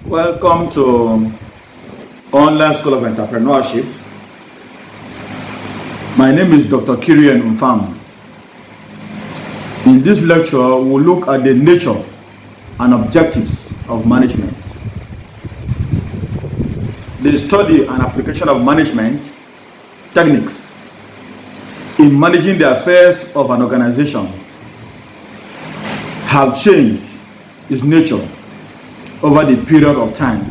Welcome to Online School of Entrepreneurship. My name is Dr. Kirian Mfam. In this lecture, we'll look at the nature and objectives of management, the study and application of management techniques in managing the affairs of an organization have changed its nature over the period of time.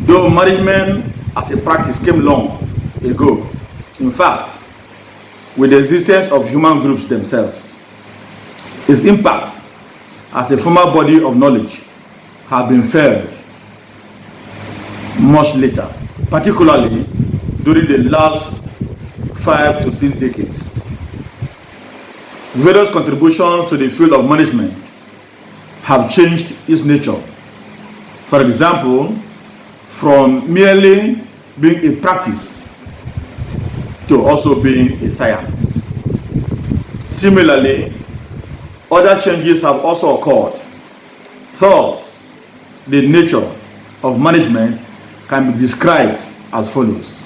Though management as a practice came long ago, in fact, with the existence of human groups themselves, its impact as a formal body of knowledge have been felt much later, particularly during the last 5 to 6 decades. Various contributions to the field of management have changed its nature. For example, from merely being a practice to also being a science. Similarly, other changes have also occurred. Thus, the nature of management can be described as follows.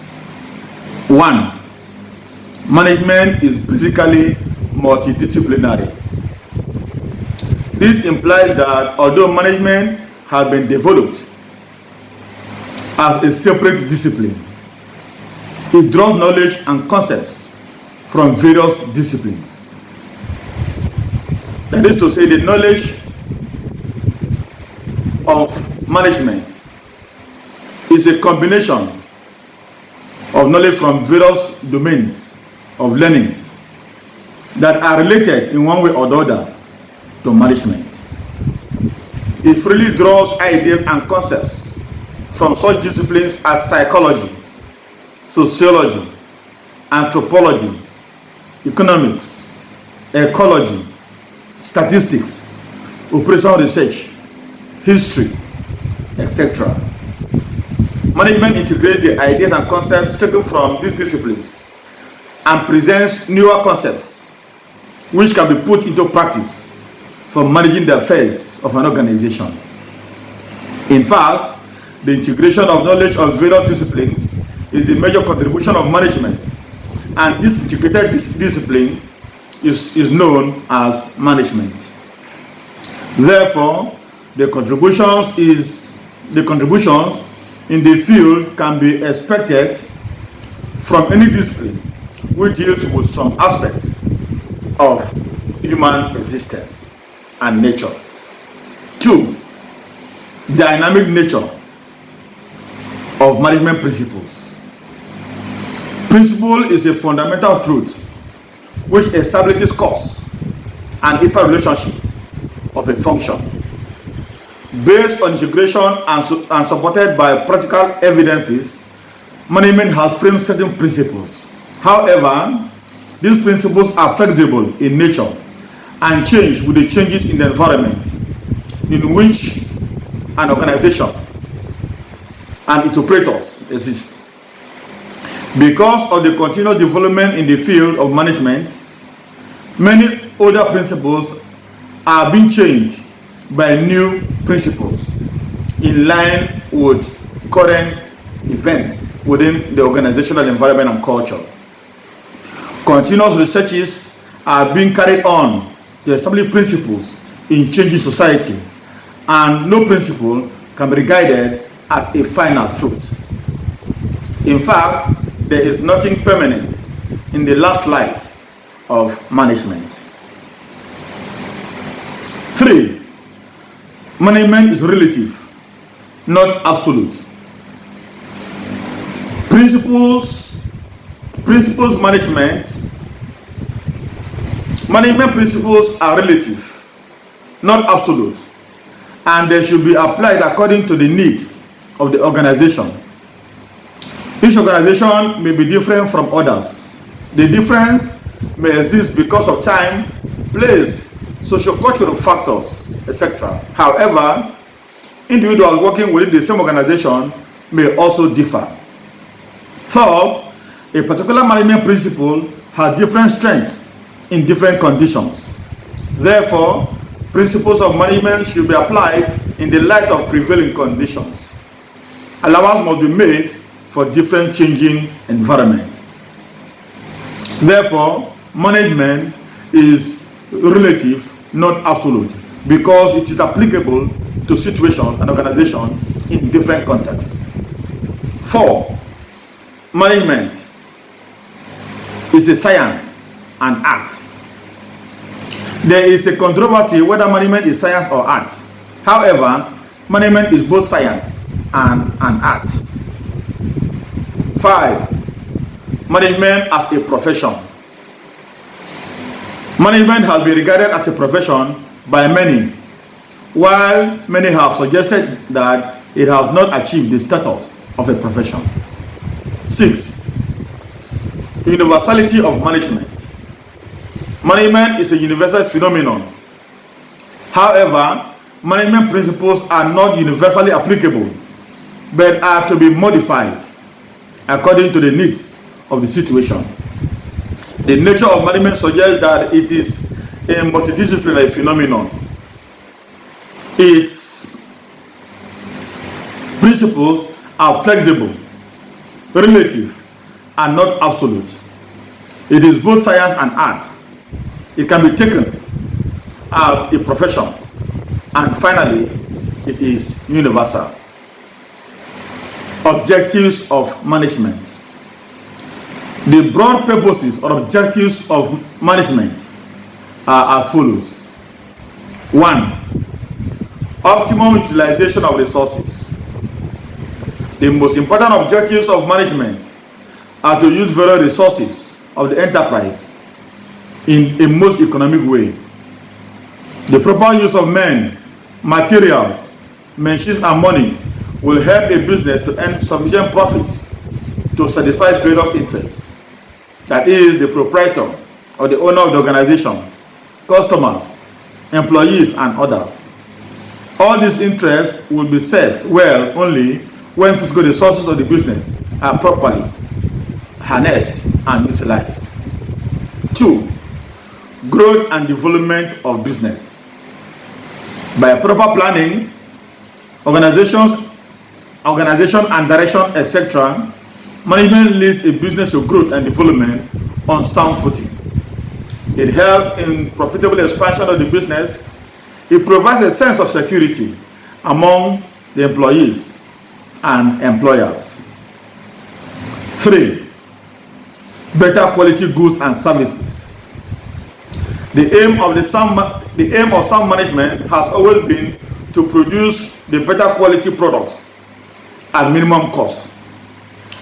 1. Management is basically multidisciplinary. This implies that although management has been developed as a separate discipline, it draws knowledge and concepts from various disciplines. That is to say, the knowledge of management is a combination of knowledge from various domains of learning that are related in one way or the other to management. It freely draws ideas and concepts from such disciplines as psychology, sociology, anthropology, economics, ecology, statistics, operational research, history, etc. Management integrates the ideas and concepts taken from these disciplines and presents newer concepts which can be put into practice for managing the affairs of an organization. In fact, the integration of knowledge of various disciplines is the major contribution of management, and this integrated discipline is known as management. Therefore, the contributions in the field can be expected from any discipline which deals with some aspects of human existence and nature. 2. Dynamic nature of management principles. Principle is a fundamental truth which establishes cause and effect relationship of a function. Based on integration and supported by practical evidences, management has framed certain principles. However, these principles are flexible in nature and change with the changes in the environment in which an organization and its operators exist. Because of the continuous development in the field of management, many older principles are being changed by new principles in line with current events within the organizational environment and culture. Continuous researches are being carried on to establish principles in changing society, and no principle can be regarded as a final truth. In fact, there is nothing permanent in the last light of management. 3. Management is relative, not absolute. Management principles are relative, not absolute, and they should be applied according to the needs of the organization. Each organization may be different from others. The difference may exist because of time, place, socio-cultural factors, etc. However, individuals working within the same organization may also differ. Thus, a particular management principle has different strengths in different conditions. Therefore, principles of management should be applied in the light of prevailing conditions. Allowance must be made for different changing environment. Therefore, management is relative, not absolute, because it is applicable to situations and organizations in different contexts. 4. Management is a science and art. There is a controversy whether management is science or art. However, management is both science and an art. 5. Management as a profession. Management has been regarded as a profession by many, while many have suggested that it has not achieved the status of a profession. 6. Universality of management. Management is a universal phenomenon. However, management principles are not universally applicable, but are to be modified according to the needs of the situation. The nature of management suggests that it is a multidisciplinary phenomenon. Its principles are flexible, relative, and not absolute. It is both science and art. It can be taken as a profession, and finally, it is universal. Objectives of management. The broad purposes or objectives of management are as follows. 1. Optimum utilization of resources. The most important objectives of management are to use various resources of the enterprise in a most economic way. The proper use of men, materials, machines, and money will help a business to earn sufficient profits to satisfy various interests. That is, the proprietor or the owner of the organization, customers, employees, and others. All these interests will be served well only when physical resources of the business are properly harnessed and utilized. 2. Growth and development of business. By proper planning, organization and direction, etc., management leads a business to growth and development on sound footing. It helps in profitable expansion of the business. It provides a sense of security among the employees and employers. 3. Better quality goods and services. The aim of sound management has always been to produce the better quality products at minimum cost,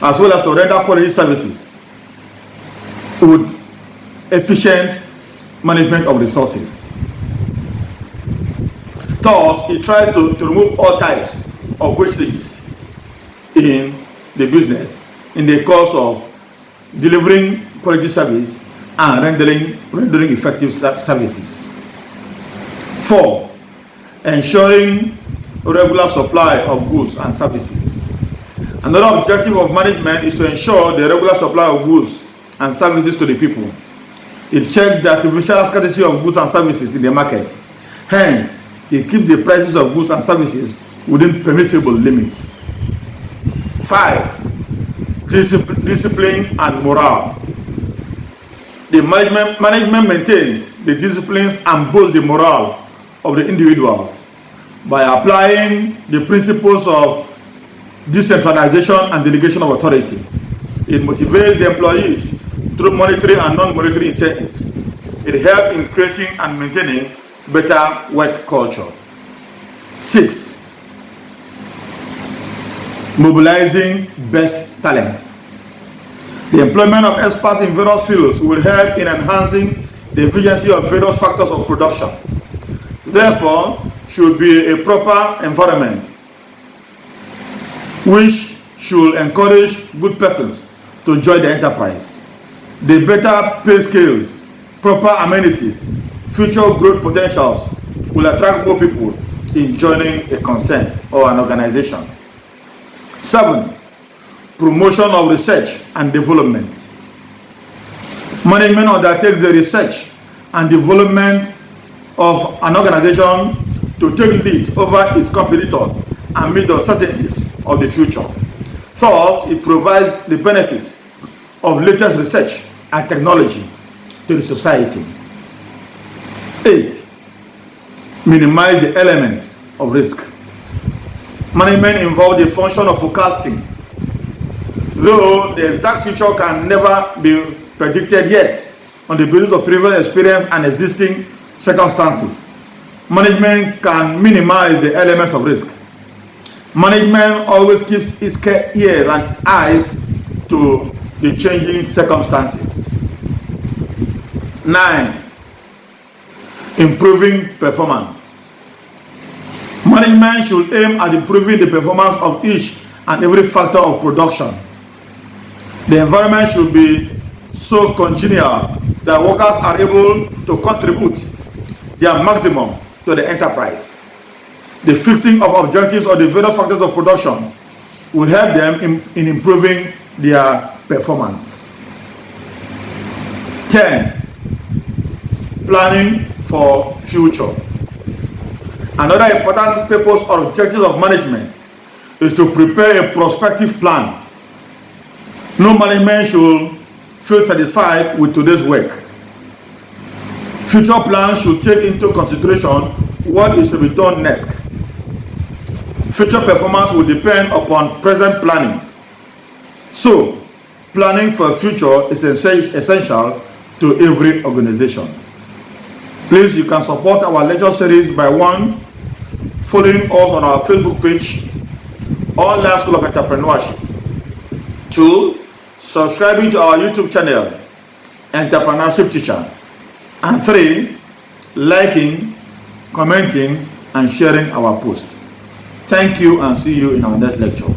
as well as to render quality services with efficient management of resources. Thus, it tries to remove all types of wastage in the business in the course of delivering quality service and rendering effective services. 4. Ensuring regular supply of goods and services. Another objective of management is to ensure the regular supply of goods and services to the people. It checks the artificial scarcity of goods and services in the market. Hence, it keeps the prices of goods and services within permissible limits. 5. Discipline and morale. The management maintains the disciplines and boosts the morale of the individuals by applying the principles of decentralization and delegation of authority. It motivates the employees through monetary and non-monetary incentives. It helps in creating and maintaining better work culture. 6. Mobilizing best talents. The employment of experts in various fields will help in enhancing the efficiency of various factors of production. Therefore, should be a proper environment which should encourage good persons to join the enterprise. The better pay scales, proper amenities, future growth potentials will attract more people in joining a concern or an organization. 7. Promotion of research and development. Management undertakes the research and development of an organization to take lead over its competitors and meet the uncertainties of the future. Thus, it provides the benefits of latest research and technology to the society. 8. Minimize the elements of risk. Management involves the function of forecasting. Though the exact future can never be predicted yet on the basis of previous experience and existing circumstances, management can minimize the elements of risk. Management always keeps its ears and eyes to the changing circumstances. 9. Improving performance. Management should aim at improving the performance of each and every factor of production. The environment should be so congenial that workers are able to contribute their maximum to the enterprise. The fixing of objectives or the various factors of production will help them in improving their performance. 10. Planning for future. Another important purpose or objective of management is to prepare a prospective plan. No management should feel satisfied with today's work. Future plans should take into consideration what is to be done next. Future performance will depend upon present planning. So, planning for the future is essential to every organization. Please, you can support our lecture series by 1. Following us on our Facebook page, Online School of Entrepreneurship. 2. Subscribing to our YouTube channel, Entrepreneurship Teacher. And 3. Liking, commenting, and sharing our post. Thank you and see you in our next lecture.